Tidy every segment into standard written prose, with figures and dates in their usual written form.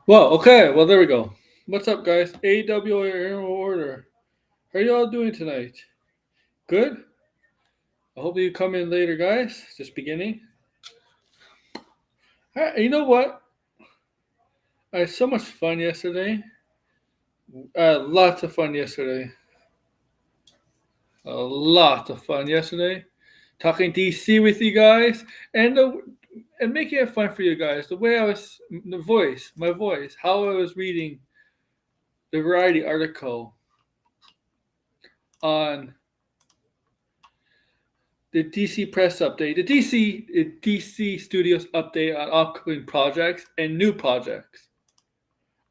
Well, okay. Well, there we go. What's up, guys? AWA Aerial Order. How are y'all doing tonight? Good? I hope you come in later, guys. Just beginning. You know what? I had so much fun yesterday. Lots of fun yesterday. A lot of fun yesterday. Talking DC with you guys and making it fun for you guys. The way I was, my voice, how I was reading the Variety article on the DC press update, the DC Studios update on upcoming projects and new projects.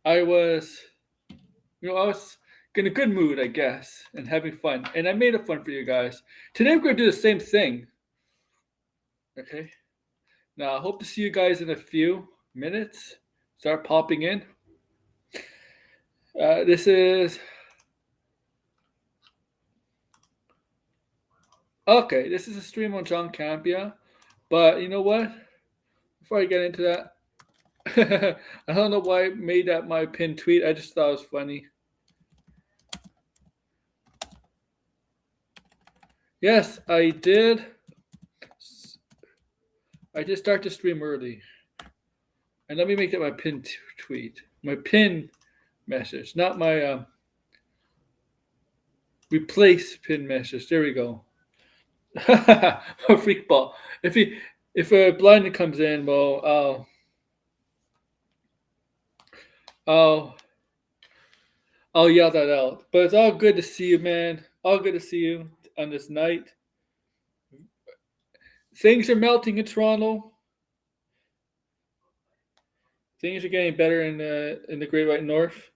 I was, I was in a good mood, I guess, and having fun, and I made it fun for you guys. Today we're going to do the same thing. Okay. Now I hope to see you guys in a few minutes. Start popping in. This is okay. This is a stream on John Campea, but you know what? Before I get into that, I don't know why I made that my pinned tweet. I just thought it was funny. Yes, I did. I did start to stream early. And let me make that my pinned tweet. My pin message, not my replace pin message. There we go. A freak ball. If a blind comes in, well, I'll yell that out. But it's all good to see you, man. All good to see you on this night. Things are melting in Toronto. Things are getting better in the Great White North.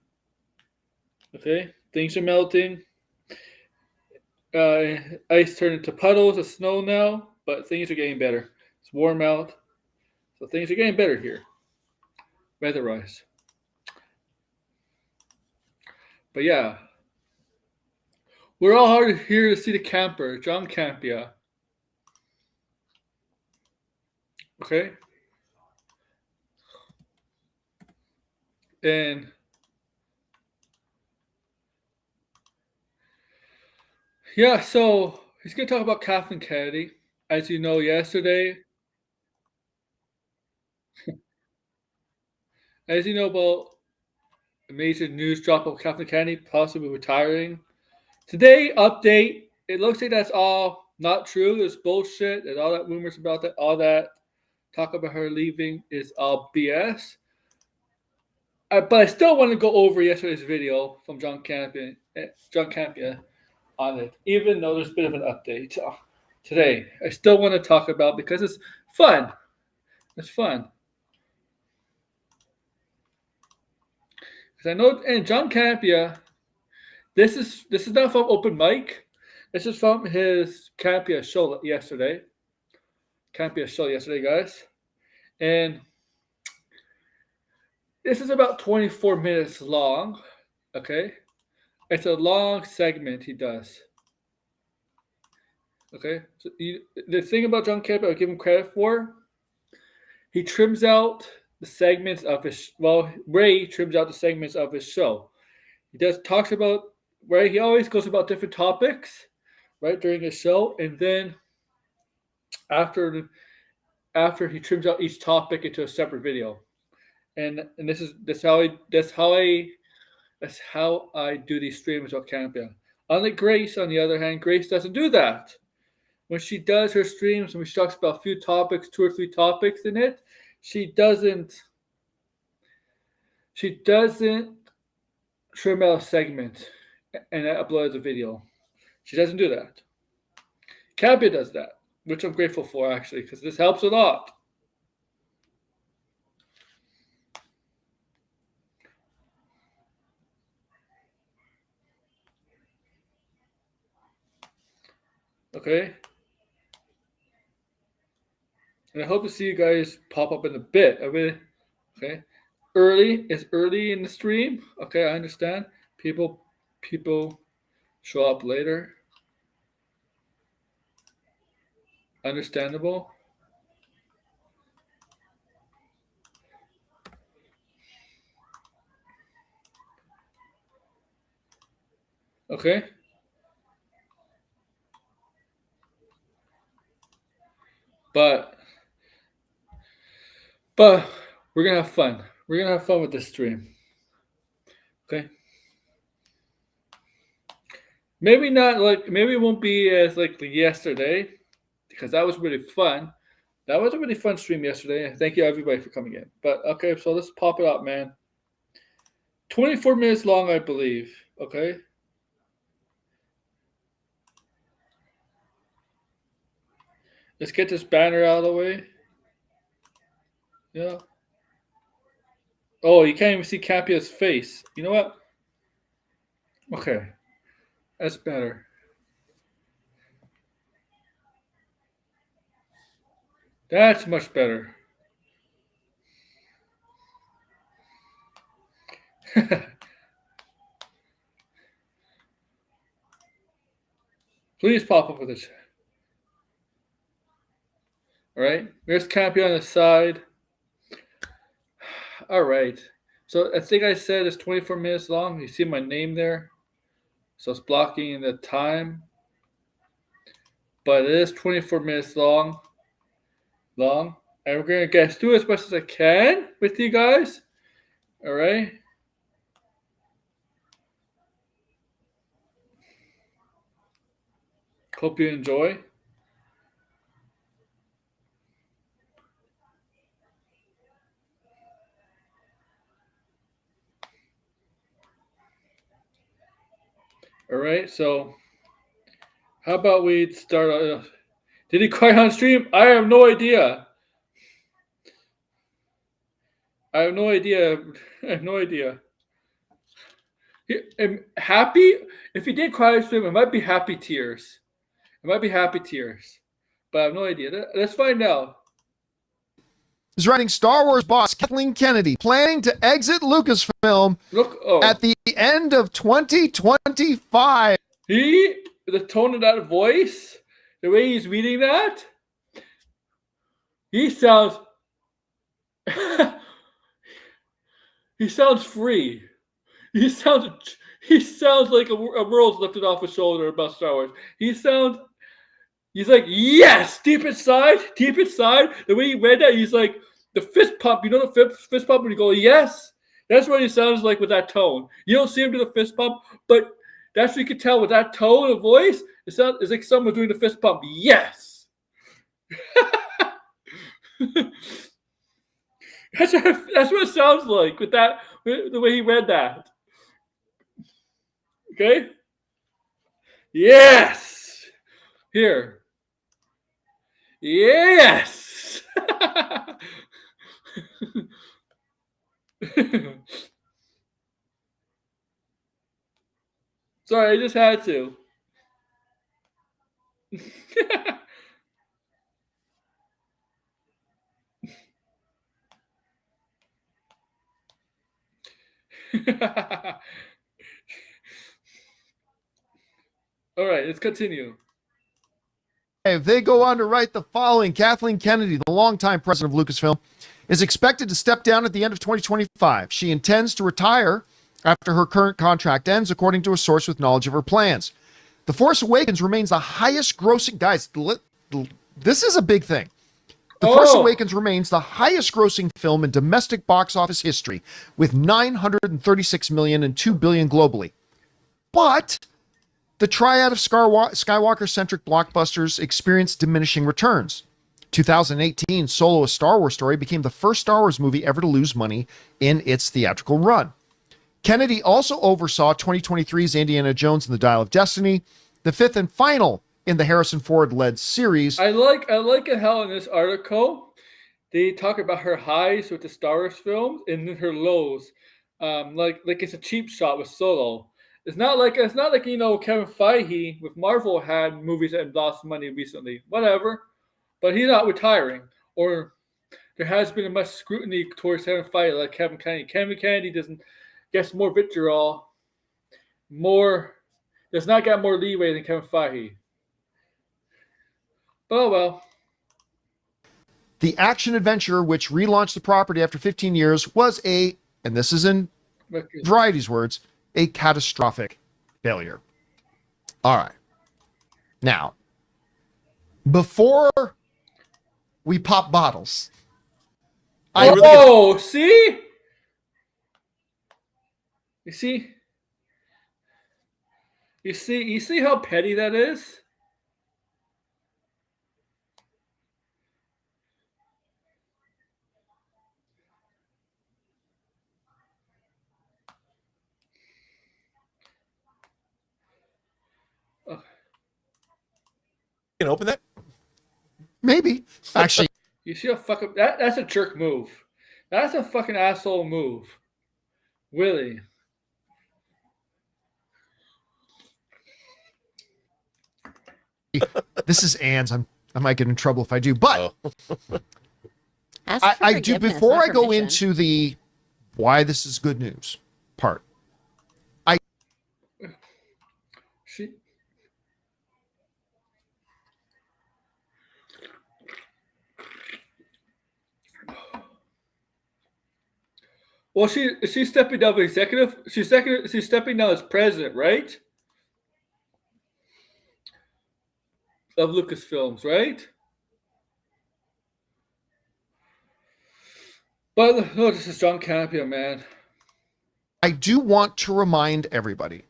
Okay, things are melting. Ice turned into puddles of snow now, but things are getting better. It's warm out, so things are getting better here, weather-wise. But yeah, we're all here to see the camper, John Campea. Okay, and yeah, so he's gonna talk about Kathleen Kennedy. As you know, as you know about a major news drop of Kathleen Kennedy possibly retiring. Today, update. It looks like that's all not true. It's bullshit. And all that rumors about that, all that talk about her leaving is all BS. But I still want to go over yesterday's video from John Campea on it, even though there's a bit of an update today. I still want to talk about because it's fun. It's fun. Because I know, and John Campea, this is not from open mic. This is from his Campea show yesterday. Guys. And this is about 24 minutes long. Okay. It's a long segment he does. Okay. So the thing about John Campea I give him credit for, he trims out the segments of his, Ray trims out the segments of his show. He talks about, right? He always goes about different topics, right, during his show. And then after he trims out each topic into a separate video. And that's how I do these streams with Campea. Unlike Grace, on the other hand, Grace doesn't do that. When she does her streams, when she talks about a few topics, 2 or 3 topics in it, she doesn't trim out a segment and upload as a video. She doesn't do that. Campea does that, which I'm grateful for, actually, because this helps a lot. Okay? And I hope to see you guys pop up in a bit. Okay? It's early in the stream. Okay, I understand. People show up later. Understandable. Okay? But we're gonna have fun. We're gonna have fun with this stream. Okay? Maybe it won't be as like yesterday, because that was really fun. That was a really fun stream yesterday. Thank you everybody for coming in. But okay, so let's pop it up, man. 24 minutes long, I believe. Okay. Let's get this banner out of the way. Yeah. Oh, you can't even see Campea's face. You know what? Okay. That's better. That's much better. Please pop up with this. All right. There's Campea on the side. All right. So I think I said it's 24 minutes long. You see my name there? So it's blocking the time. But it is 24 minutes long. And we're going to get through as much as I can with you guys. All right. Hope you enjoy. All right, so how about we start? Did he cry on stream? I have no idea. I'm happy. If he did cry on stream, it might be happy tears. But I have no idea. Let's find out. Is writing Star Wars boss Kathleen Kennedy planning to exit Lucasfilm at the end of 2025. The tone of that voice, the way he's reading that, he sounds free. He sounds like a world's lifted off his shoulder about Star Wars. He's like, yes, deep inside. The way he read that, he's like, the fist pump. You know the fist pump when you go, yes? That's what he sounds like with that tone. You don't see him do the fist pump, but that's what you can tell with that tone of voice. It's like someone doing the fist pump. Yes. That's what it sounds like with the way he read that. Okay? Yes. Here. Yes. Sorry, I just had to. All right, let's continue. They go on to write the following. Kathleen Kennedy, the longtime president of Lucasfilm, is expected to step down at the end of 2025. She intends to retire after her current contract ends, according to a source with knowledge of her plans. The Force Awakens remains the highest grossing... Guys, this is a big thing. The Force Awakens remains the highest grossing film in domestic box office history, with $936 million and $2 billion globally. But the triad of Skywalker-centric blockbusters experienced diminishing returns. 2018, Solo: A Star Wars Story became the first Star Wars movie ever to lose money in its theatrical run. Kennedy also oversaw 2023's Indiana Jones and the Dial of Destiny, the fifth and final in the Harrison Ford-led series. I like it how in this article they talk about her highs with the Star Wars films and then her lows. Like it's a cheap shot with Solo. It's not like Kevin Feige with Marvel had movies that lost money recently. Whatever, but he's not retiring. Or there has been much scrutiny towards Kevin Feige, like Kevin Kennedy. Kevin Kennedy gets more vitriol, does not get more leeway than Kevin Feige. But oh well. The action adventure, which relaunched the property after 15 years, was and this is in Variety's words, a catastrophic failure. All right. Now, before we pop bottles, see? You see how petty that is? Can open that? Maybe. Actually, you see how fucking that's a jerk move. That's a fucking asshole move. Really. this is Anne's. I might get in trouble if I do, but I do before I go into the why this is good news part. Well, she's stepping down as executive. She's stepping down as president, right? Of Lucasfilms, right? But look, this is John Campea, man. I do want to remind everybody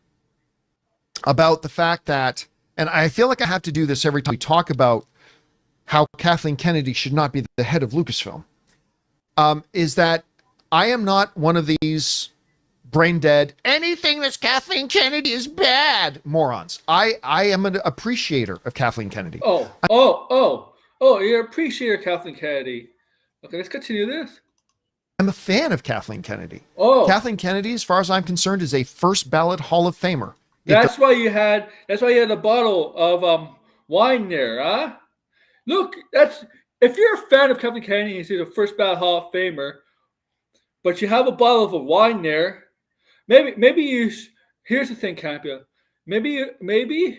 about the fact that, and I feel like I have to do this every time we talk about how Kathleen Kennedy should not be the head of Lucasfilm, is that I am not one of these brain dead, anything that's Kathleen Kennedy is bad morons. I am an appreciator of Kathleen Kennedy. Oh, you're an appreciator of Kathleen Kennedy. Okay, let's continue this. I'm a fan of Kathleen Kennedy. Kathleen Kennedy, as far as I'm concerned, is a first ballot Hall of Famer. That's why you had a bottle of wine there, huh? Look, if you're a fan of Kathleen Kennedy, you see the first ballot Hall of Famer, but you have a bottle of a wine there. Maybe you. Here's the thing, Campea. Maybe in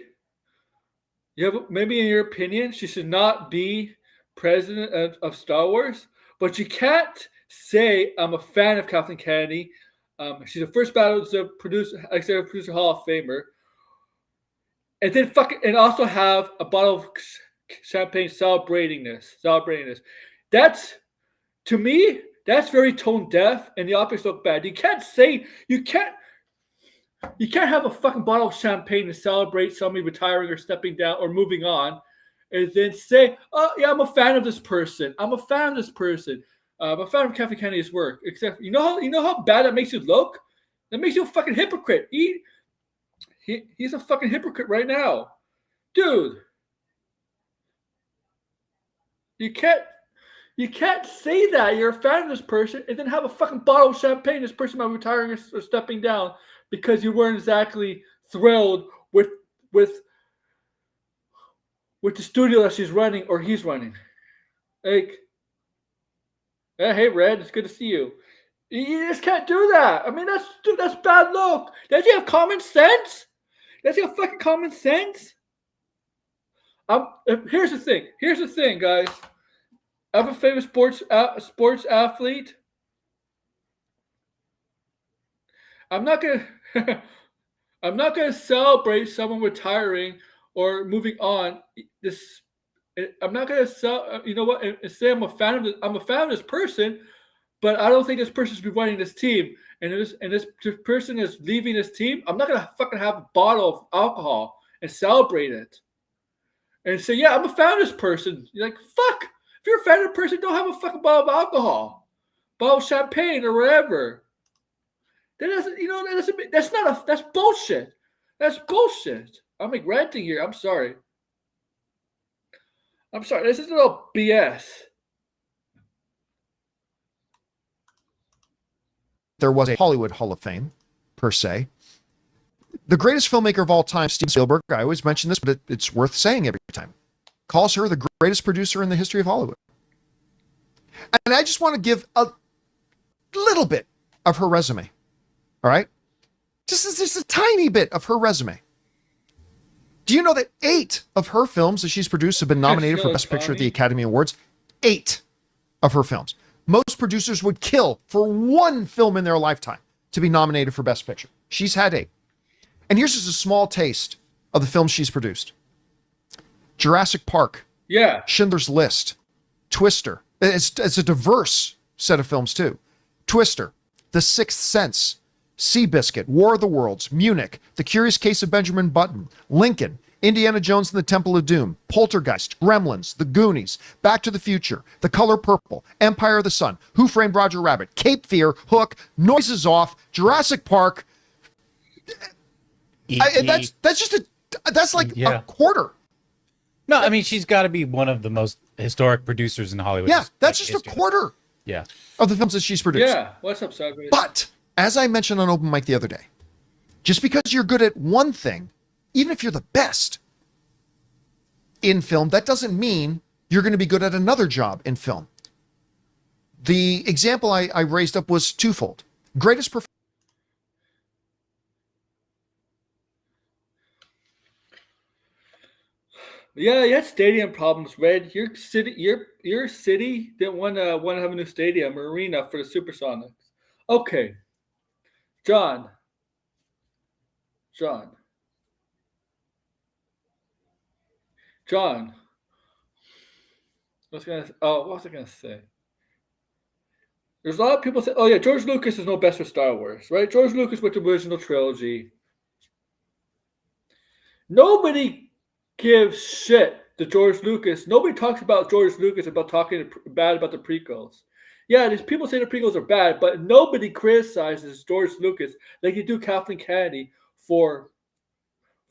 your opinion, she should not be president of Star Wars. But you can't say I'm a fan of Kathleen Kennedy. She's the first executive producer Hall of Famer, and then and also have a bottle of champagne celebrating this. That's, to me, that's very tone deaf, and the optics look bad. You can't have a fucking bottle of champagne to celebrate somebody retiring or stepping down or moving on, and then say, "Oh yeah, I'm a fan of this person. I'm a fan of Kathleen Kennedy's work." Except you know how bad that makes you look. That makes you a fucking hypocrite. He's a fucking hypocrite right now, dude. You can't say that you're a fan of this person and then have a fucking bottle of champagne this person might be retiring or stepping down because you weren't exactly thrilled with the studio that she's running or he's running. Like, hey, Red, it's good to see you. You just can't do that. I mean, that's bad luck. Does he have common sense? Does he have fucking common sense? Here's the thing, guys. I'm a famous sports athlete. I'm not gonna celebrate someone retiring or moving on. I'm not gonna say I'm a fan of this person, but I don't think this person should be running this team. And this person is leaving this team. I'm not gonna fucking have a bottle of alcohol and celebrate it. And say, yeah, I'm a fan of this person. You're like, fuck. If you're a fan of a person, don't have a fucking bottle of alcohol, bottle of champagne or whatever. That's bullshit. That's bullshit. I'm like ranting here. I'm sorry. I'm sorry. This is a little BS. There was a Hollywood Hall of Fame, per se. The greatest filmmaker of all time, Steven Spielberg, I always mention this, but it's worth saying every time, calls her the greatest producer in the history of Hollywood. And I just want to give a little bit of her resume. All right? Just a tiny bit of her resume. Do you know that 8 of her films that she's produced have been nominated for Best Picture at the Academy Awards? 8 of her films. Most producers would kill for one film in their lifetime to be nominated for Best Picture. She's had 8. And here's just a small taste of the films she's produced. Jurassic Park. Yeah. Schindler's List. Twister. It's a diverse set of films, too. Twister. The Sixth Sense. Seabiscuit. War of the Worlds. Munich. The Curious Case of Benjamin Button. Lincoln. Indiana Jones and the Temple of Doom. Poltergeist. Gremlins. The Goonies. Back to the Future. The Color Purple. Empire of the Sun. Who Framed Roger Rabbit. Cape Fear. Hook. Noises Off. Jurassic Park. That's like a quarter. No, I mean, she's got to be one of the most historic producers in Hollywood. Yeah, that's just a quarter. Yeah. Of the films that she's produced. Yeah. What's up, Celebrate? But as I mentioned on Open Mic the other day, just because you're good at one thing, even if you're the best in film, that doesn't mean you're going to be good at another job in film. The example I raised up was twofold. Greatest performance. Yeah, you had stadium problems, Red. Your city didn't want to have a new stadium or arena for the Supersonics. Okay, John. What was I gonna say? There's a lot of people say, "Oh yeah, George Lucas is no best for Star Wars, right?" George Lucas with the original trilogy. Nobody gives shit to George Lucas. Nobody talks about George Lucas about talking bad about the prequels. Yeah, these people say the prequels are bad, but nobody criticizes George Lucas like you do Kathleen Kennedy for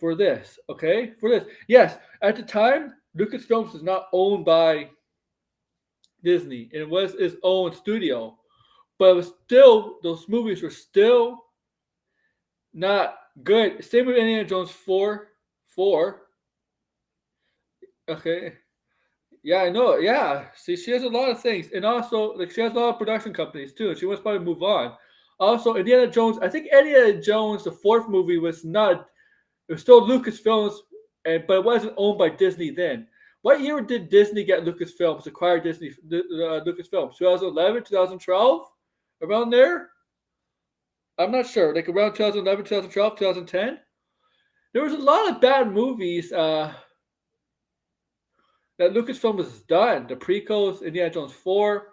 this. Okay, for this. Yes, at the time, Lucasfilm was not owned by Disney. It was its own studio, but it was still, those movies were still not good. Same with Indiana Jones 4. Okay. Yeah, I know. Yeah. See, she has a lot of things. And also, like, she has a lot of production companies, too. And she wants to probably move on. Also, Indiana Jones, I think Indiana Jones, the 4th movie, was not, it was still Lucasfilms, but it wasn't owned by Disney then. What year did Disney get Lucasfilms, acquire Lucasfilms? 2011, 2012? Around there? I'm not sure. Like around 2011, 2012, 2010? There was a lot of bad movies that Lucasfilm was done. The prequels, Indiana Jones 4.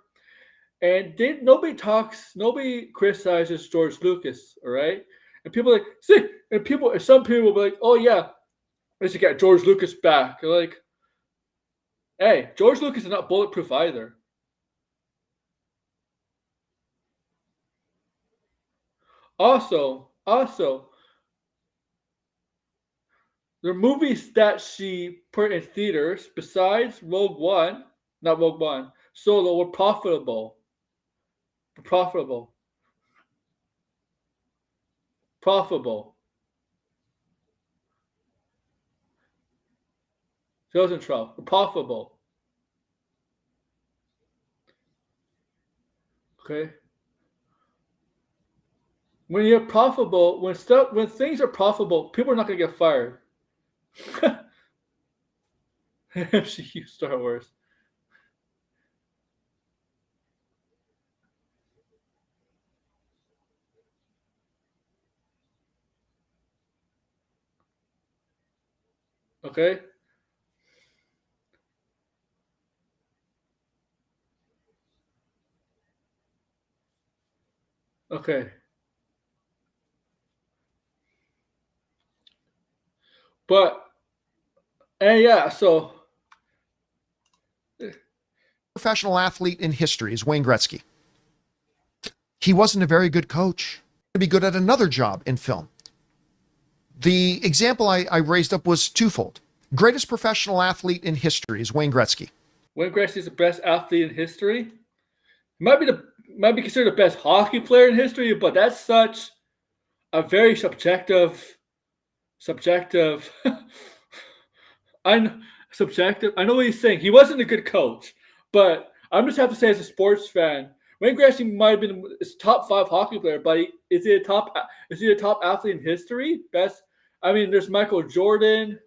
And nobody criticizes George Lucas, all right? And people are like, see, and some people will be like, oh yeah, we should get George Lucas back. They're like, hey, George Lucas is not bulletproof either. Also, the movies that she put in theaters, besides Solo, were profitable. Profitable. 2012. Profitable. Okay. When you're profitable, when things are profitable, people are not gonna get fired. MCU Star Wars. Okay. Okay. But, and yeah, so. Professional athlete in history is Wayne Gretzky. He wasn't a very good coach. To be good at another job in film. The example I raised up was twofold. Greatest professional athlete in history is Wayne Gretzky. Wayne Gretzky is the best athlete in history. Might be considered the best hockey player in history, but that's such a very subjective. Subjective. I know what he's saying. He wasn't a good coach, but I'm just have to say as a sports fan, Wayne Gretzky might have been a top 5 hockey player, but is he a top athlete in history? Best. I mean, there's Michael Jordan.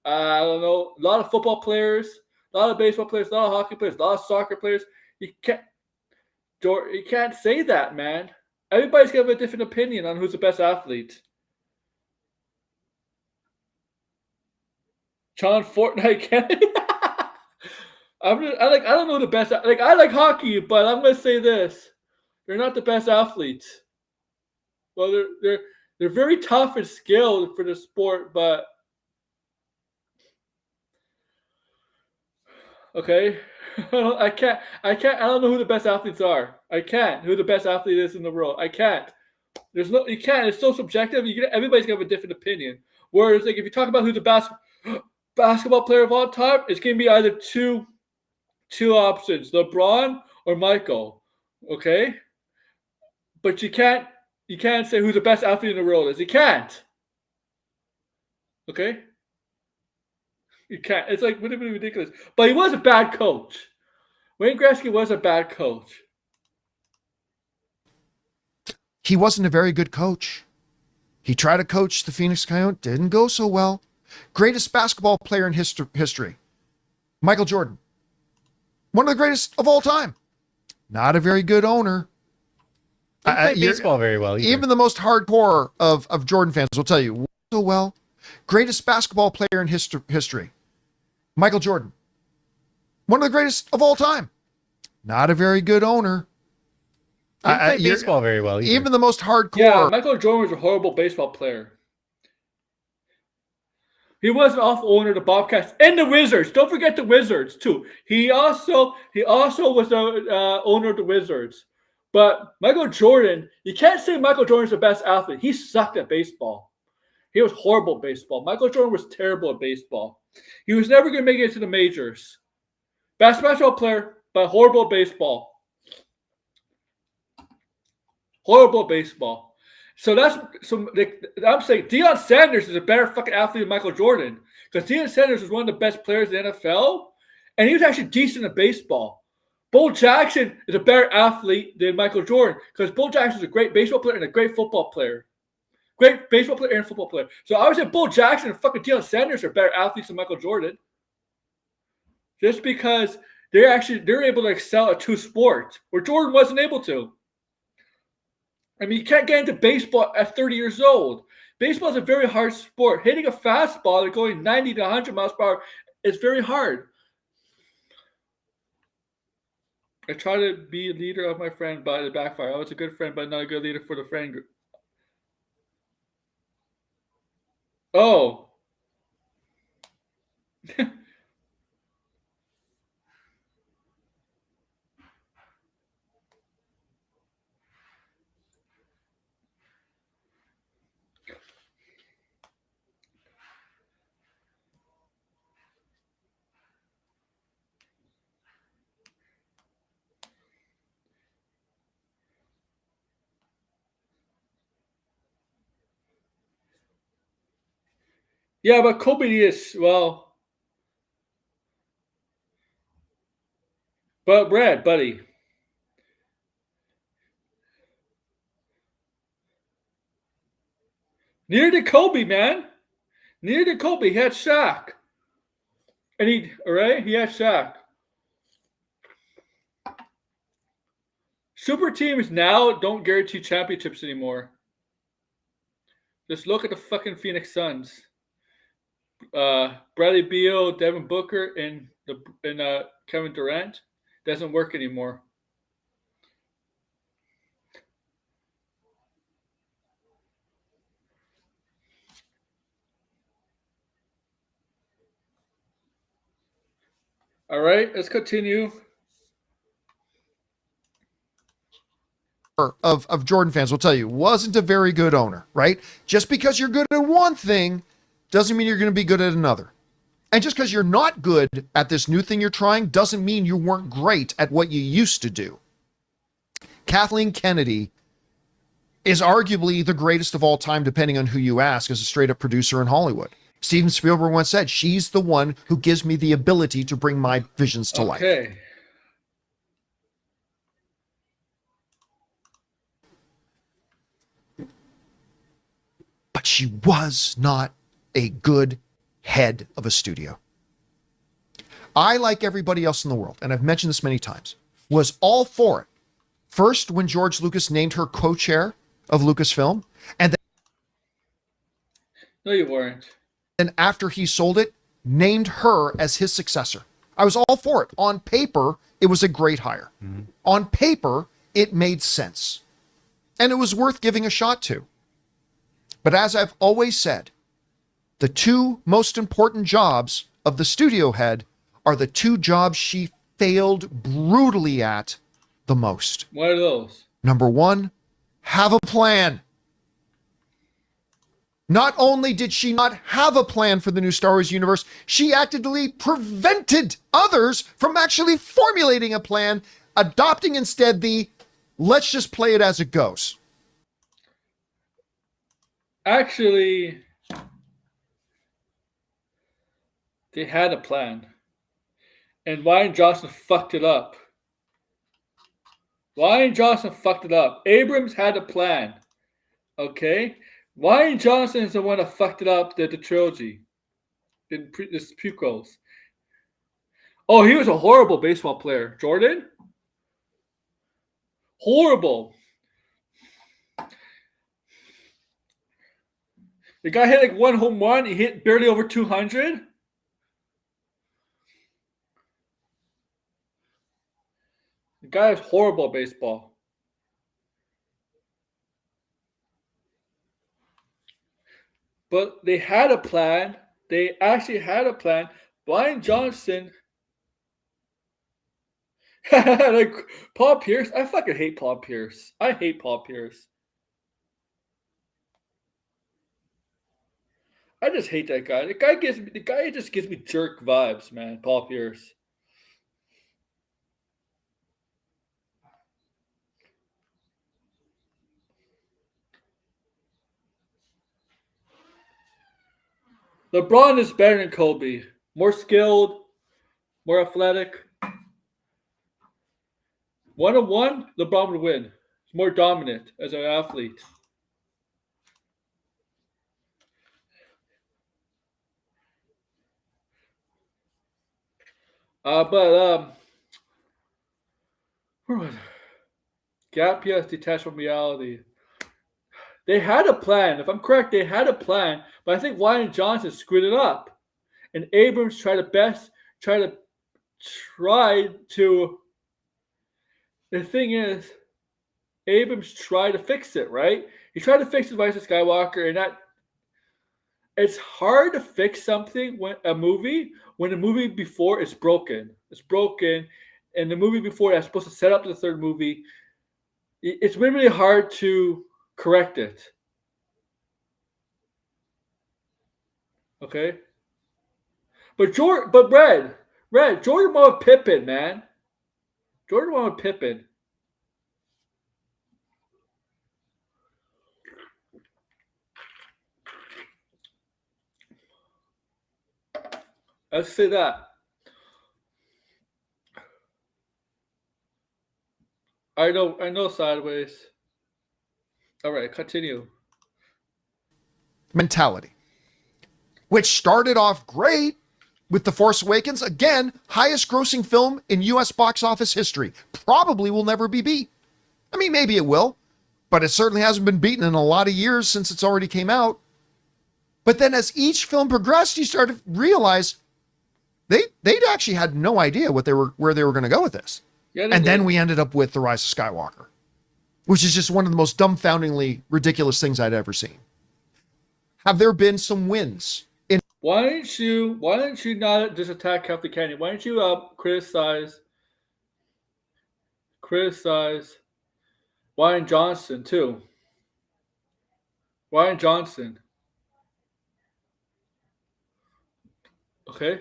I don't know. A lot of football players, a lot of baseball players, a lot of hockey players, a lot of soccer players. You can't say that, man. Everybody's gonna have a different opinion on who's the best athlete. John Fortnite Kennedy. I don't know the best. I like hockey, but I'm gonna say this: they're not the best athletes. Well, they're very tough and skilled for the sport, but okay, I can't. I don't know who the best athletes are. I can't. Who the best athlete is in the world? I can't. You can't. It's so subjective. Everybody's gonna have a different opinion. Whereas, like, if you talk about who the basketball player of all time, it's gonna be either two options: LeBron or Michael. Okay, but you can't say who the best athlete in the world is. You can't. Okay, you can't. It's like would it be ridiculous? But he was a bad coach. Wayne Gretzky was a bad coach. He wasn't a very good coach. He tried to coach the Phoenix Coyotes, didn't go so well. Greatest basketball player in history, Michael Jordan. One of the greatest of all time. Not a very good owner. Didn't play baseball very well either. Even the most hardcore of Jordan fans will tell you so well. Greatest basketball player in history, Michael Jordan. One of the greatest of all time. Not a very good owner. Didn't play baseball very well either. Even the most hardcore. Yeah, Michael Jordan was a horrible baseball player. He was an awful owner of the Bobcats and the Wizards. Don't forget the Wizards too. He also was the owner of the Wizards. But Michael Jordan, you can't say Michael Jordan's the best athlete. He sucked at baseball. He was horrible at baseball. Michael Jordan was terrible at baseball. He was never going to make it to the majors. Best basketball player, but horrible at baseball. Horrible at baseball. So I'm saying Deion Sanders is a better fucking athlete than Michael Jordan, because Deion Sanders was one of the best players in the NFL, and he was actually decent at baseball. Bo Jackson is a better athlete than Michael Jordan, because Bo Jackson is a great baseball player and a great football player. Great baseball player and football player. So I would say Bo Jackson and fucking Deion Sanders are better athletes than Michael Jordan. Just because they're able to excel at 2 sports, where Jordan wasn't able to. I mean, you can't get into baseball at 30 years old. Baseball is a very hard sport. Hitting a fastball and going 90 to 100 miles per hour is very hard. I try to be a leader of my friend, but it backfired. I was a good friend, but not a good leader for the friend group. Oh. Yeah, but Kobe is, well. But Brad, buddy. Neither did Kobe, man. Neither did Kobe. He had Shaq. And he had Shaq. Super teams now don't guarantee championships anymore. Just look at the fucking Phoenix Suns. Bradley Beal, Devin Booker, and Kevin Durant doesn't work anymore. All right, let's continue. of Jordan fans will tell you, wasn't a very good owner, right? Just because you're good at one thing doesn't mean you're going to be good at another. And just because you're not good at this new thing you're trying doesn't mean you weren't great at what you used to do. Kathleen Kennedy is arguably the greatest of all time, depending on who you ask, as a straight-up producer in Hollywood. Steven Spielberg once said, she's the one who gives me the ability to bring my visions to life. Okay. But she was not a good head of a studio. I, like everybody else in the world, and I've mentioned this many times, was all for it. First, when George Lucas named her co-chair of Lucasfilm, and No, you weren't. then after he sold it, named her as his successor. I was all for it. On paper, it was a great hire. Mm-hmm. On paper, it made sense. And it was worth giving a shot to. But as I've always said, the two most important jobs of the studio head are the two jobs she failed brutally at the most. What are those? Number one, have a plan. Not only did she not have a plan for the new Star Wars universe, she actively prevented others from actually formulating a plan, adopting instead the let's just play it as it goes. Actually, they had a plan. And Ryan Johnson fucked it up. Ryan Johnson fucked it up. Abrams had a plan. Okay? Ryan Johnson is the one that fucked it up, the trilogy. The prequels. Oh, he was a horrible baseball player. Jordan? Horrible. The guy hit like one home run. He hit barely over 200. The guy is horrible at baseball. But they had a plan. They actually had a plan. Brian Johnson. Like Paul Pierce. I fucking hate Paul Pierce. I hate Paul Pierce. I just hate that guy. The guy just gives me jerk vibes, man. Paul Pierce. LeBron is better than Kobe. More skilled, more athletic. 1-on-1, LeBron would win. He's more dominant as an athlete. But where was it? Campea is detached from reality. They had a plan. If I'm correct, they had a plan. But I think Ryan Johnson screwed it up. And Abrams tried to. The thing is, Abrams tried to fix it, right? He tried to fix the Rise of Skywalker, and that it's hard to fix something when the movie before is broken. It's broken, and the movie before that's supposed to set up the third movie. It's been really hard to correct it. Okay? But Jordan won with Pippen, man. Jordan won with Pippen. Let's say that. I know sideways. All right, continue. Mentality, which started off great with The Force Awakens. Again, highest grossing film in US box office history. Probably will never be beat. I mean, maybe it will, but it certainly hasn't been beaten in a lot of years since it's already came out. But then as each film progressed, you started to realize they'd actually had no idea where they were going to go with this. Yeah, and then we ended up with The Rise of Skywalker, which is just one of the most dumbfoundingly ridiculous things I'd ever seen. Have there been some wins? Why don't you not just attack Kathleen Kennedy? Why don't you criticize? Why Ryan Johnson too. Ryan Johnson. Okay.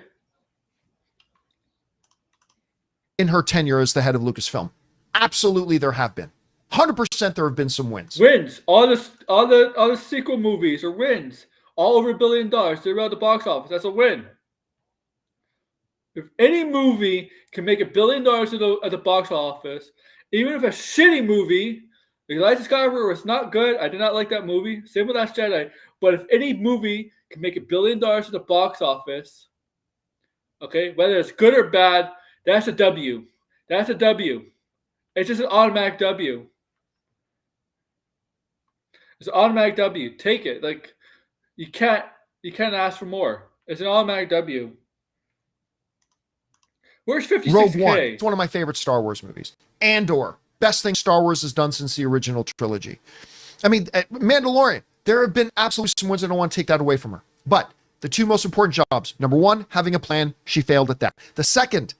In her tenure as the head of Lucasfilm? Absolutely, there have been. 100% there have been some wins. Wins. All the sequel movies are wins. All over $1 billion. They're around the box office. That's a win. If any movie can make $1 billion at the box office, even if a shitty movie, like Rise of Skywalker was not good. I did not like that movie. Same with Last Jedi. But if any movie can make $1 billion at the box office, okay, whether it's good or bad, that's a W. That's a W. It's just an automatic W. It's an automatic W. Take it. Like you can't ask for more. It's an automatic W. Where's 56K? Rogue One. It's one of my favorite Star Wars movies. Andor. Best thing Star Wars has done since the original trilogy. I mean, Mandalorian. There have been absolutely some wins. I don't want to take that away from her. But the two most important jobs. Number one, having a plan. She failed at that. The second,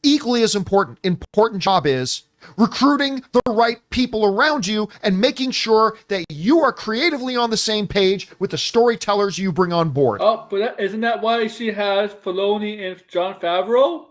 equally as important job is recruiting the right people around you and making sure that you are creatively on the same page with the storytellers you bring on board. Oh, but isn't that why she has Filoni and Jon Favreau?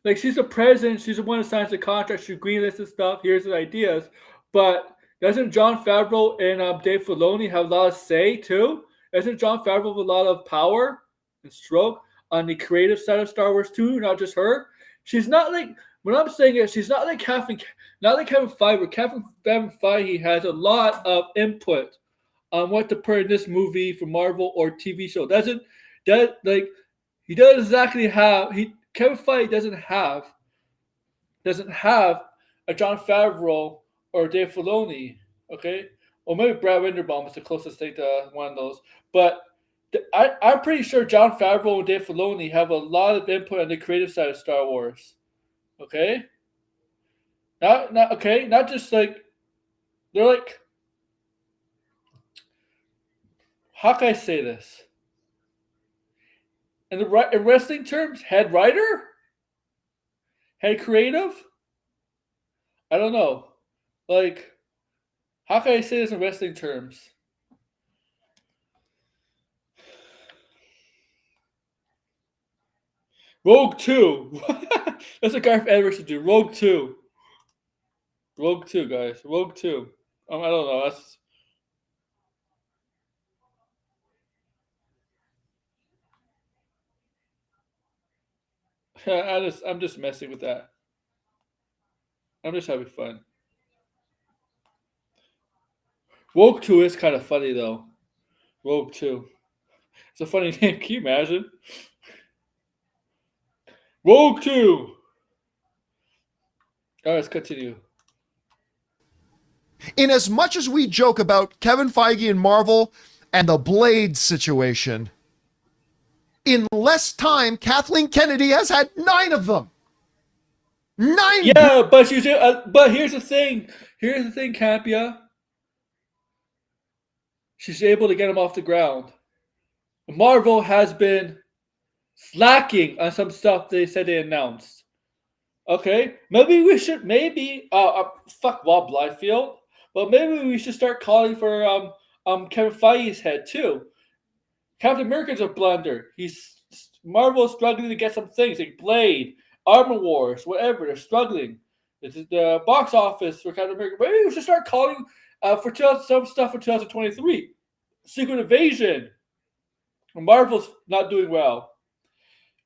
Like, she's the president. She's the one who signs the contract. She greenlists and stuff. Here's the ideas. But doesn't Jon Favreau and Dave Filoni have a lot of say, too? Doesn't Jon Favreau have a lot of power and stroke on the creative side of Star Wars, too? Not just her. She's not like... What I'm saying is she's not like Kevin Feige. Kevin Feige has a lot of input on what to put in this movie for Marvel or TV show. Kevin Feige doesn't have a Jon Favreau or a Dave Filoni, okay? Or maybe Brad Winderbaum is the closest thing to one of those. But I'm pretty sure Jon Favreau and Dave Filoni have a lot of input on the creative side of Star Wars. Okay? Not just like, they're like, how can I say this? In wrestling terms, head writer? Head creative? I don't know. Like, how can I say this in wrestling terms? Rogue 2. That's what Garth Edwards should do. Rogue 2. Rogue 2, guys. Rogue 2. I don't know. That's... I'm just messing with that. I'm just having fun. Rogue 2 is kind of funny, though. Rogue 2. It's a funny name. Can you imagine? Rogue 2. All right, let's continue. In as much as we joke about Kevin Feige and Marvel and the Blade situation, in less time, Kathleen Kennedy has had 9 of them. 9. Yeah, but here's the thing. Here's the thing, Campea. She's able to get them off the ground. Marvel has been slacking on some stuff they said they announced. Okay, maybe we should fuck Rob Liefeld, but maybe we should start calling for Kevin Feige's head too. Captain America's a blunder. Marvel's struggling to get some things like Blade, Armor Wars, whatever. They're struggling. The box office for Captain America. Maybe we should start calling for some stuff for 2023. Secret Invasion. Marvel's not doing well.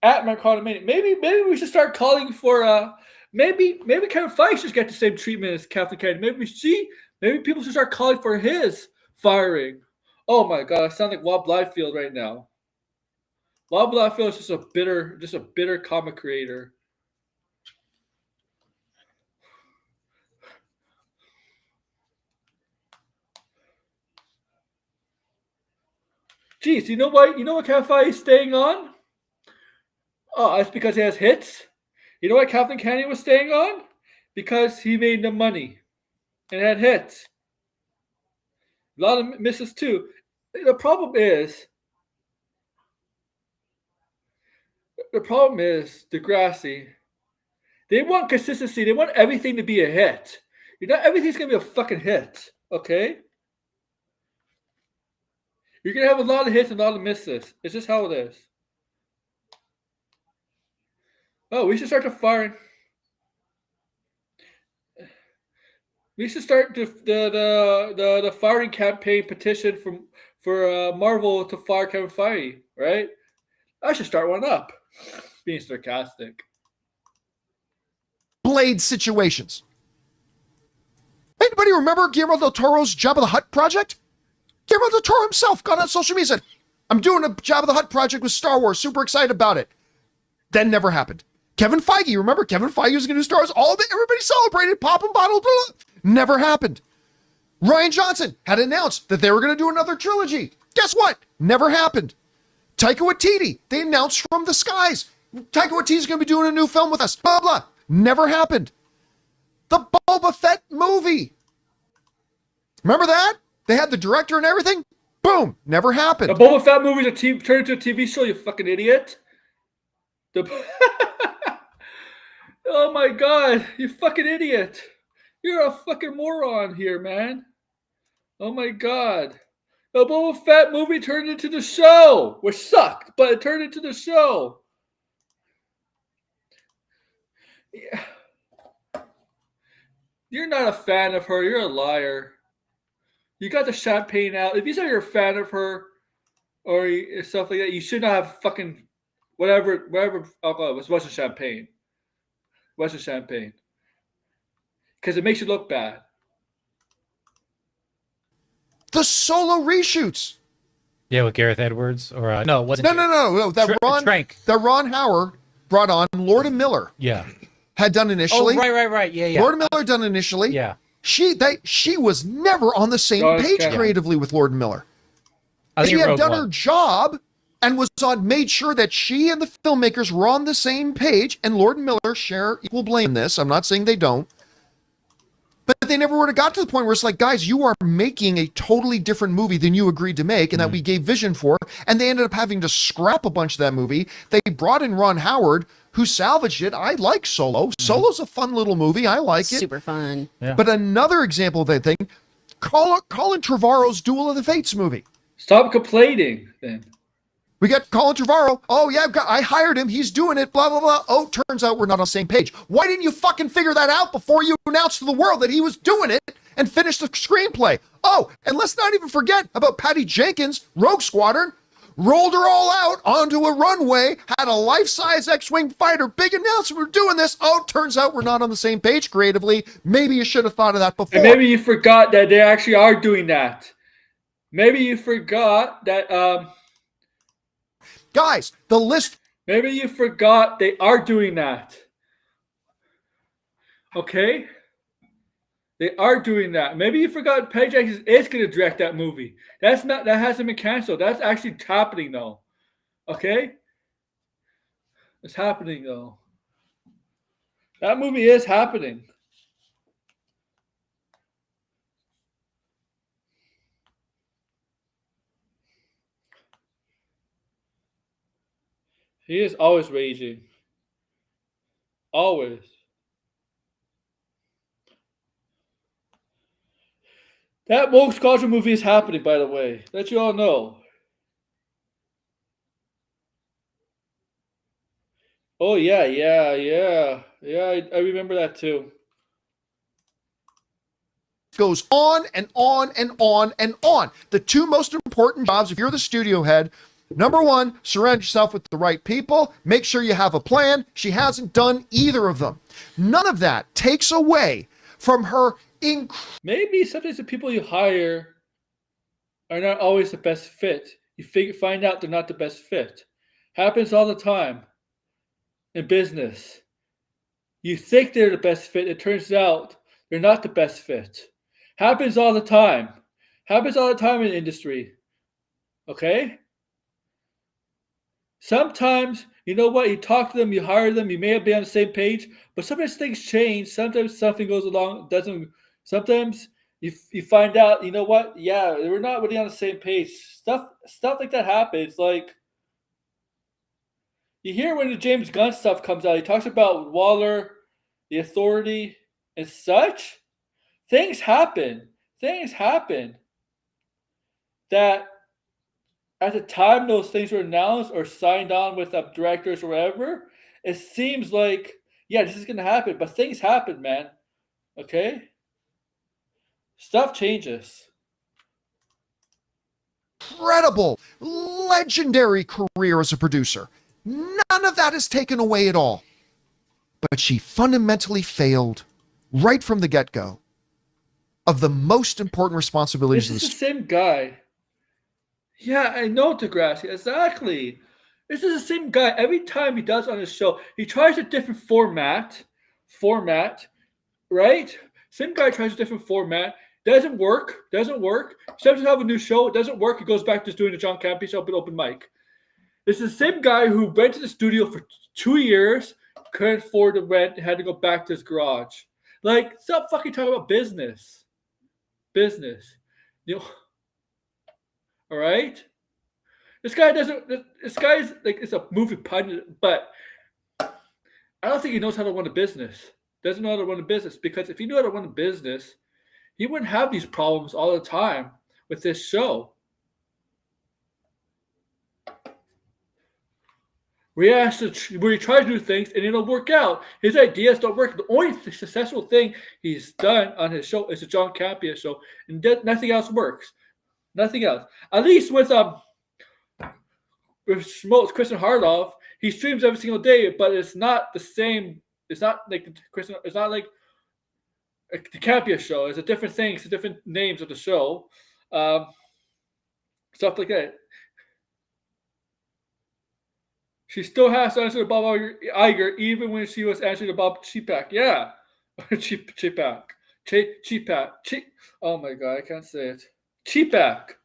Ant-Man Quantumania. Maybe we should start calling for maybe Kevin Feige should get the same treatment as Kathleen Kennedy. Maybe people should start calling for his firing. Oh my god, I sound like Rob Liefeld right now. Rob Liefeld is just a bitter comic creator. Geez, you know what Kevin Feige is staying on? Oh, that's because he has hits. You know why Kathleen Kennedy was staying on? Because he made the money and had hits. A lot of misses too. The problem is Degrassi. They want consistency. They want everything to be a hit. Not everything's gonna be a fucking hit. Okay. You're gonna have a lot of hits and a lot of misses. It's just how it is. Oh, we should start firing. We should start the firing campaign petition for Marvel to fire Kevin Feige, right? I should start one up. Being sarcastic. Blade situations. Anybody remember Guillermo del Toro's Jabba the Hutt project? Guillermo del Toro himself got on social media and said, I'm doing a Jabba the Hutt project with Star Wars. Super excited about it. Then never happened. Kevin Feige, remember Kevin Feige was going to do Star Wars? Everybody celebrated, popping bottles. Blah, blah. Never happened. Rian Johnson had announced that they were going to do another trilogy. Guess what? Never happened. Taika Waititi, they announced from the skies. Taika Waititi's going to be doing a new film with us. Blah, blah. Never happened. The Boba Fett movie. Remember that? They had the director and everything. Boom. Never happened. The Boba Fett movie turned into a TV show, you fucking idiot. Oh my god, you fucking idiot. You're a fucking moron here, man. Oh my god. The Boba Fett movie turned into the show, which sucked, but it turned into the show. Yeah. You're not a fan of her. You're a liar. You got the champagne out. If you say you're a fan of her or stuff like that, you should not have fucking whatever alcohol. It's Russian champagne. Russian champagne. Because it makes you look bad. The Solo reshoots. Yeah, with Gareth Edwards or no, it wasn't. No. That Ron Howard brought on Lord and Miller. Yeah. Had done initially. Oh, right. Yeah. Lord and Miller done initially. Yeah. She was never on the same page creatively with Lord and Miller. She had done her job and made sure that she and the filmmakers were on the same page, and Lord and Miller share equal blame in this. I'm not saying they don't. But they never would have got to the point where it's like, guys, you are making a totally different movie than you agreed to make and that we gave vision for. And they ended up having to scrap a bunch of that movie. They brought in Ron Howard, who salvaged it. I like Solo. Solo's a fun little movie. I like it. Super fun. Yeah. But another example of that thing, Colin Trevorrow's Duel of the Fates movie. Stop complaining, then. We got Colin Trevorrow. Oh, yeah, I hired him. He's doing it, blah, blah, blah. Oh, turns out we're not on the same page. Why didn't you fucking figure that out before you announced to the world that he was doing it and finished the screenplay? Oh, and let's not even forget about Patty Jenkins, Rogue Squadron. Rolled her all out onto a runway, had a life-size X-Wing fighter, big announcement, we're doing this. Oh, turns out we're not on the same page creatively. Maybe you should have thought of that before. And maybe you forgot that they actually are doing that. Maybe you forgot that... Guys, the list... Maybe you forgot they are doing that. Okay? They are doing that. Maybe you forgot Patty Jenkins is going to direct that movie. That hasn't been canceled. That's actually happening though. Okay? It's happening though. That movie is happening. He is always raging. Always. That Rogue Squadron movie is happening, by the way. Let you all know. Oh, yeah. I remember that too. Goes on and on and on and on. The two most important jobs, if you're the studio head, number one, surround yourself with the right people. Make sure you have a plan. She hasn't done either of them. None of that takes away from her maybe sometimes the people you hire are not always the best fit. You find out they're not the best fit. Happens all the time in business. You think they're the best fit. It turns out they're not the best fit. Happens all the time. Happens all the time in the industry. Okay? Sometimes, you know what? You talk to them, you hire them, you may be on the same page, but sometimes things change. Sometimes something goes along, doesn't. Sometimes you find out, you know what? Yeah, we're not really on the same page. Stuff like that happens. Like, you hear when the James Gunn stuff comes out, he talks about Waller the authority and such, things happen. Things happen that at the time those things were announced or signed on with directors or whatever, it seems like, yeah, this is going to happen. But things happen, man. Okay? Stuff changes. Incredible, legendary career as a producer. None of that is taken away at all. But she fundamentally failed right from the get-go of the most important responsibilities This of is the the same guy. Yeah, I know Degrassi. Exactly. This is the same guy. Every time he does on his show, he tries a different format. Right? Same guy tries a different format. Doesn't work. Starts to have a new show. It doesn't work. He goes back to just doing the John Campea show, but open mic. This is the same guy who went to the studio for 2 years, couldn't afford the rent, had to go back to his garage. Like, stop fucking talking about business. Business. You know, all right? This guy's like, it's a movie pundit, but I don't think he knows how to run a business. Doesn't know how to run a business, because if he knew how to run a business, he wouldn't have these problems all the time with this show. Where he tries to do things and it'll work out. His ideas don't work. The only successful thing he's done on his show is the John Campea show, and nothing else works. Nothing else. At least with Schmoltz, Kristen Harloff, he streams every single day, but it's not the same. It's not like Kristen. It's not like the Campea show. It's a different thing. It's a different names of the show. Stuff like that. She still has to answer to Bob Iger, even when she was answering to Bob Cheapak. Yeah. Cheapak. Oh my God, I can't say it. Cheapak.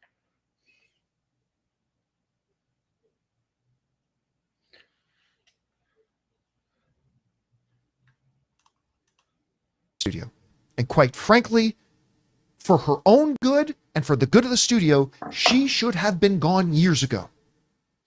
studio. And quite frankly, for her own good and for the good of the studio, she should have been gone years ago.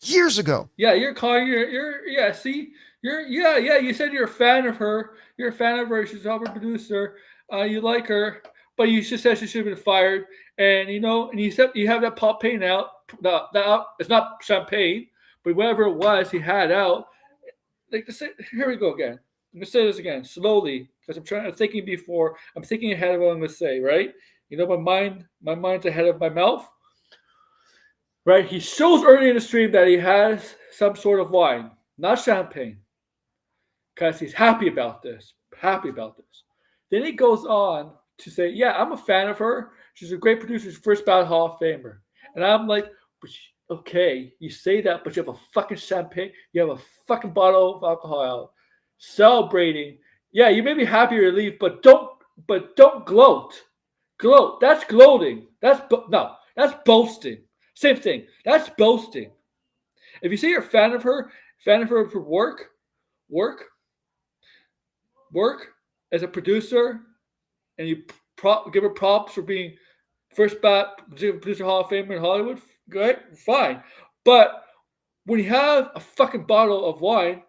Years ago. Yeah, you're calling you said you're a fan of her. You're a fan of her. She's a top producer. You like her, but you just said she should have been fired. And you said you have that pop paint out. That it's not champagne, but whatever it was, he had out. Like here we go again. I'm gonna say this again slowly because I'm thinking ahead of what I'm gonna say. Right? My mind's ahead of my mouth. Right? He shows early in the stream that he has some sort of wine, not champagne, because he's happy about this. Then he goes on to say, yeah, I'm a fan of her. She's a great producer. She's first ballot Hall of Famer. And I'm like, okay, you say that, but you have a fucking champagne. You have a fucking bottle of alcohol out. Celebrating. Yeah, you may be happy or relieved, but don't gloat. That's gloating. That's boasting. Same thing. That's boasting. If you say you're a fan of her for work as a producer, and you give her props for being first producer Hall of Famer in Hollywood, good, fine. But when you have a fucking bottle of wine,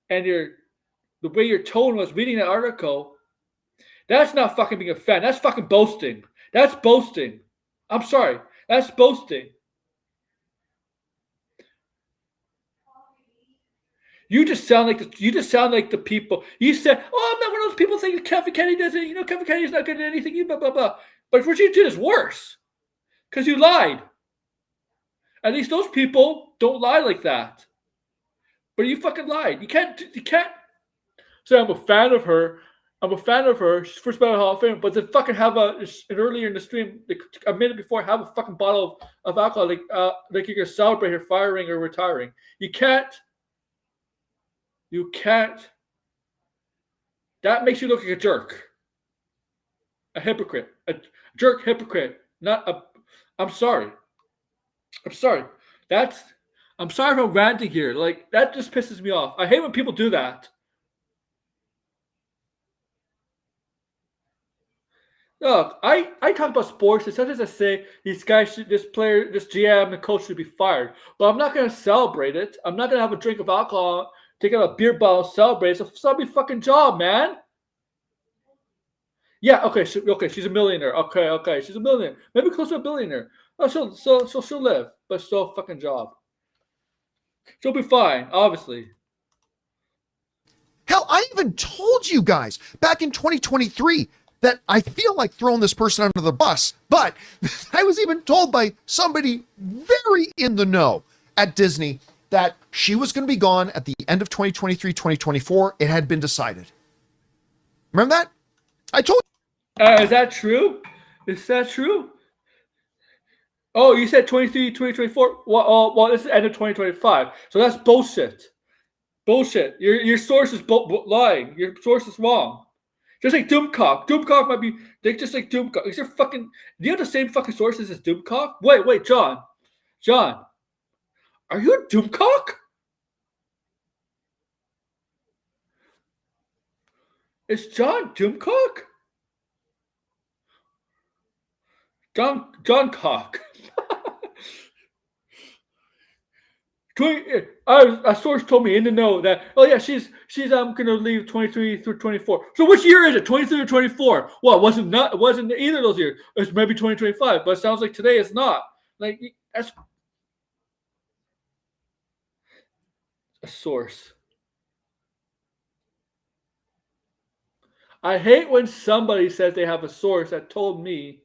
and the way your tone was reading that article, that's not fucking being a fan. That's fucking boasting. That's boasting. I'm sorry. That's boasting. You just sound like the people. You said, "Oh, I'm not one of those people thinking Kevin Kennedy doesn't. Kevin Kennedy's not good at anything. Blah blah blah." But what you did is worse, because you lied. At least those people don't lie like that. But you fucking lied. You can't say I'm a fan of her. She's first ballot Hall of Fame, but then fucking have an earlier in the stream, like a minute before, have a fucking bottle of alcohol, like you're gonna celebrate her firing or retiring. You can't. That makes you look like a jerk, a hypocrite, a jerk hypocrite. I'm sorry. I'm sorry if I'm ranting here. Like, that just pisses me off. I hate when people do that. Look, I talk about sports, and sometimes I say this GM and coach should be fired. But I'm not going to celebrate it. I'm not going to have a drink of alcohol take out a beer bottle, celebrate. It's a somebody's fucking job, man. Yeah, okay, she's a millionaire. Okay, she's a millionaire. Maybe close to a billionaire. Oh, she'll live, but still a fucking job. She'll be fine, obviously. Hell, I even told you guys back in 2023 that I feel like throwing this person under the bus, but I was even told by somebody very in the know at Disney that she was going to be gone at the end of 2023, 2024. It had been decided. Remember that? I told you. Is that true? Is that true? Oh, you said 23, 2024? Well, this is the end of 2025. So that's bullshit. Bullshit. Your source is lying. Your source is wrong. Just like Doomcock. Doomcock might be just like Doomcock. Is your fucking? Do you have the same fucking sources as Doomcock? Wait, John. Are you a Doomcock? Is John Doomcock? John Cock. A source told me in the know that she's gonna leave 23 through 24. So which year is it? 23 or 24? Well, it wasn't either of those years. It's maybe 2025, but it sounds like today it's not. Like that's a source. I hate when somebody says they have a source that told me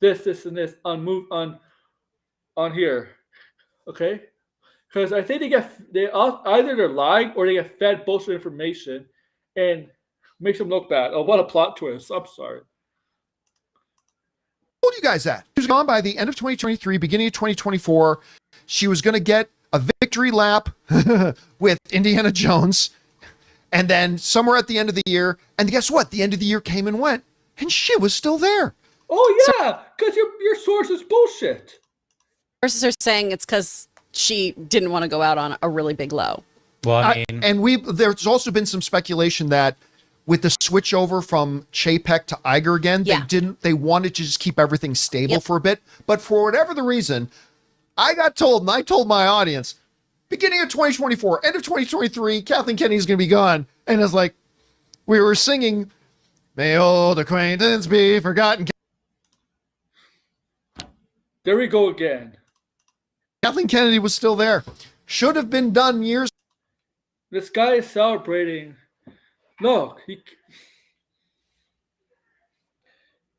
this, and this on here. Okay? Because I think either they're lying or they get fed bullshit information and makes them look bad. Oh, what a plot twist. I'm sorry. I told you guys that. She was gone by the end of 2023, beginning of 2024. She was going to get a victory lap with Indiana Jones. And then somewhere at the end of the year, and guess what? The end of the year came and went, and she was still there. Oh, yeah, because your source is bullshit. Sources are saying it's because she didn't want to go out on a really big low. Well, I mean, there's also been some speculation that with the switch over from Chapek to Iger again, they wanted to just keep everything stable for a bit. But for whatever the reason, I got told, and I told my audience, beginning of 2024, end of 2023, Kathleen Kennedy is going to be gone. And it's like, we were singing, may old acquaintance be forgotten. There we go again. Kathleen Kennedy was still there. Should have been done years. This guy is celebrating. Look,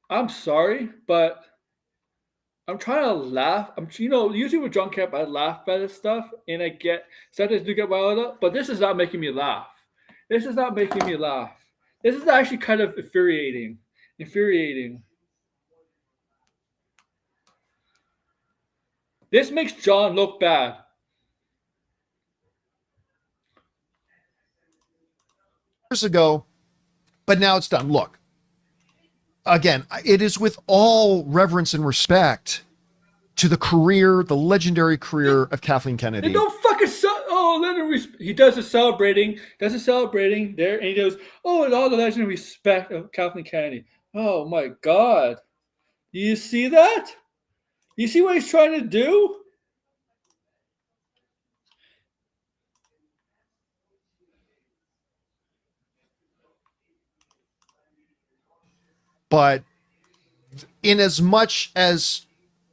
I'm sorry, but I'm trying to laugh. Usually with John Camp, I laugh at this stuff, and I sometimes do get wild up, but this is not making me laugh. This is not making me laugh. This is actually kind of infuriating. This makes John look bad. Years ago, but now it's done. Look, again, it is with all reverence and respect to the legendary career of Kathleen Kennedy. And don't fucking he does the celebrating there, and he goes, oh, and all the legendary respect of Kathleen Kennedy. Oh my God. Do you see that? You see what he's trying to do? But in as much as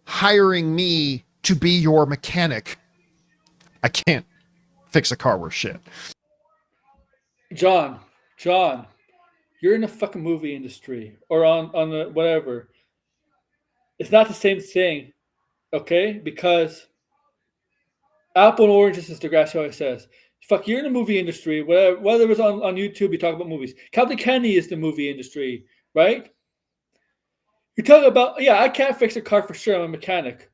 hiring me to be your mechanic, I can't fix a car worth shit. John, you're in the fucking movie industry or on the whatever. It's not the same thing, okay? Because apple and oranges, as Degrassi always says. Fuck, you're in the movie industry. Whether it was on YouTube, you talk about movies. Kathleen Kennedy is the movie industry, right? You're talking about, I can't fix a car for sure. I'm a mechanic.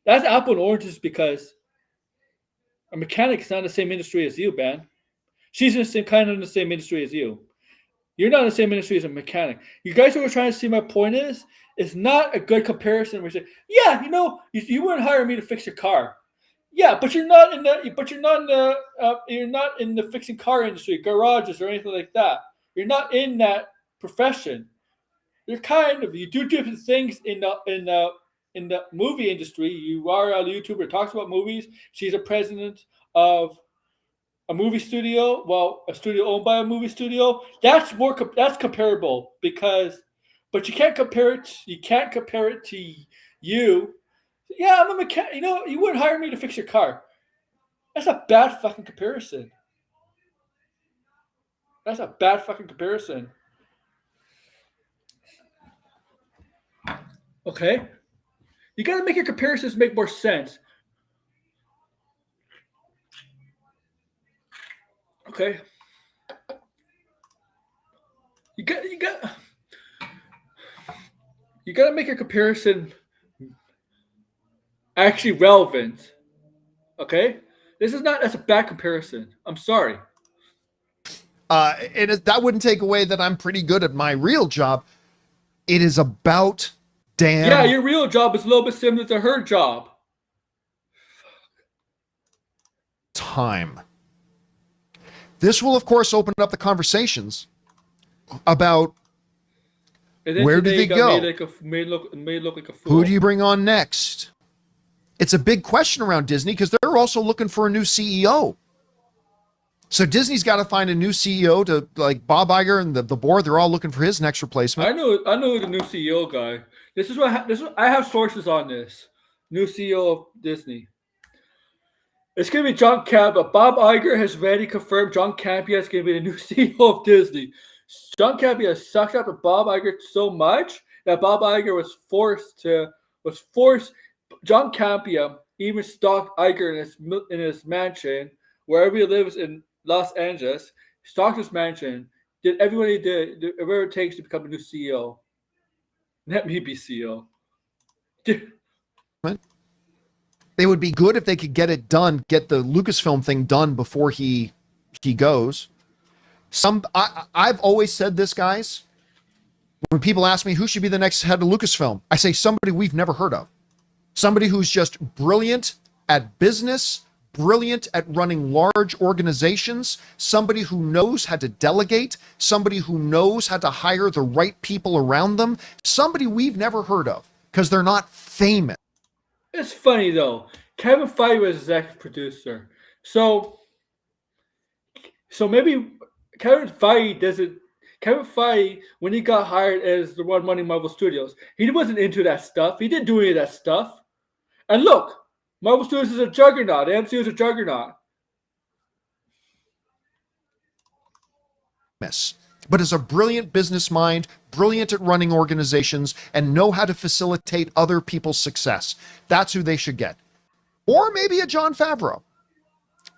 That's apple and oranges because a mechanic is not in the same industry as you, man. She's in the same industry as you. You're not in the same industry as a mechanic. You guys who are trying to see my point is, it's not a good comparison where you say, you wouldn't hire me to fix your car. Yeah, but you're not in the fixing car industry, garages or anything like that. You're not in that profession. You do different things in the movie industry. You are a YouTuber, talks about movies. She's a president of a movie studio, well, a studio owned by a movie studio, that's that's comparable because, but you can't compare it. You can't compare it to you. Yeah, I'm a mechanic. You know, you wouldn't hire me to fix your car. That's a bad fucking comparison. That's a bad fucking comparison. Okay, you got to make your comparisons make more sense. Okay, you got to make your comparison actually relevant. Okay, that's a bad comparison. I'm sorry. That wouldn't take away that I'm pretty good at my real job. It is about damn. Yeah, your real job is a little bit similar to her job. Time. This will, of course, open up the conversations about where do they go? Made look like a fool. Who do you bring on next? It's a big question around Disney because they're also looking for a new CEO. So Disney's got to find a new CEO to, like Bob Iger and the board. They're all looking for his next replacement. I know the new CEO guy. This is I have sources on this. New CEO of Disney. It's gonna be John Campea. Bob Iger has already confirmed John Campea is gonna be the new CEO of Disney. John Campea sucked up at Bob Iger so much that Bob Iger was forced. John Campea even stalked Iger in his mansion wherever he lives in Los Angeles. Stalked his mansion. Did everyone he did whatever it takes to become a new CEO. Let me be CEO. They would be good if they could get it done, get the Lucasfilm thing done before he goes. I've always said this, guys. When people ask me who should be the next head of Lucasfilm, I say somebody we've never heard of. Somebody who's just brilliant at business, brilliant at running large organizations, somebody who knows how to delegate, somebody who knows how to hire the right people around them, somebody we've never heard of because they're not famous. It's funny though. Kevin Feige was executive producer, so maybe Kevin Feige, when he got hired as the one running Marvel Studios, he wasn't into that stuff. He didn't do any of that stuff. And look, Marvel Studios is a juggernaut. The MCU is a juggernaut. But is a brilliant business mind, brilliant at running organizations, and know how to facilitate other people's success. That's who they should get. Or maybe a Jon Favreau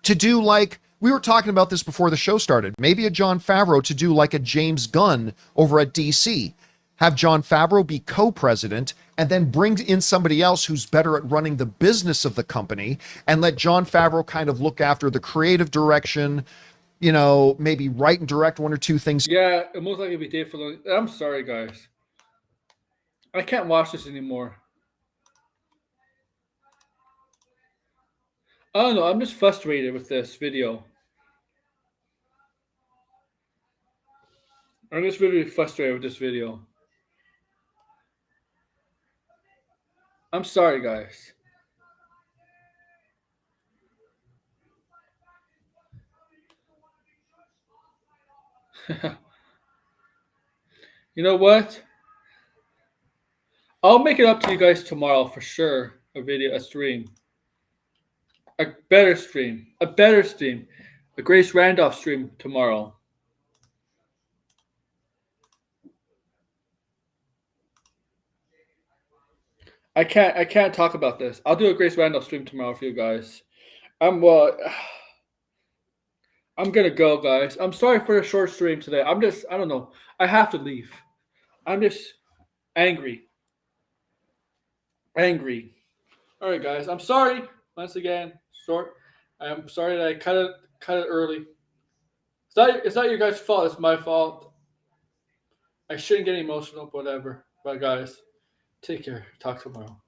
to do like, we were talking about this before the show started, maybe a Jon Favreau to do like a James Gunn over at DC. Have Jon Favreau be co-president and then bring in somebody else who's better at running the business of the company and let Jon Favreau kind of look after the creative direction, you know, maybe write and direct one or two things. Yeah, it most likely be Dave Filoni. I'm sorry, guys. I can't watch this anymore. I don't know. I'm just frustrated with this video. I'm just really frustrated with this video. I'm sorry, guys. You know what? I'll make it up to you guys tomorrow for sure. A stream. A better stream. A Grace Randolph stream tomorrow. I can't talk about this. I'll do a Grace Randolph stream tomorrow for you guys. I'm gonna go, guys. I'm sorry for the short stream today. I don't know. I have to leave. I'm just angry. All right, guys. I'm sorry once again. Short. I'm sorry that I cut it early. It's not your guys' fault. It's my fault. I shouldn't get emotional, whatever. But guys, take care. Talk tomorrow.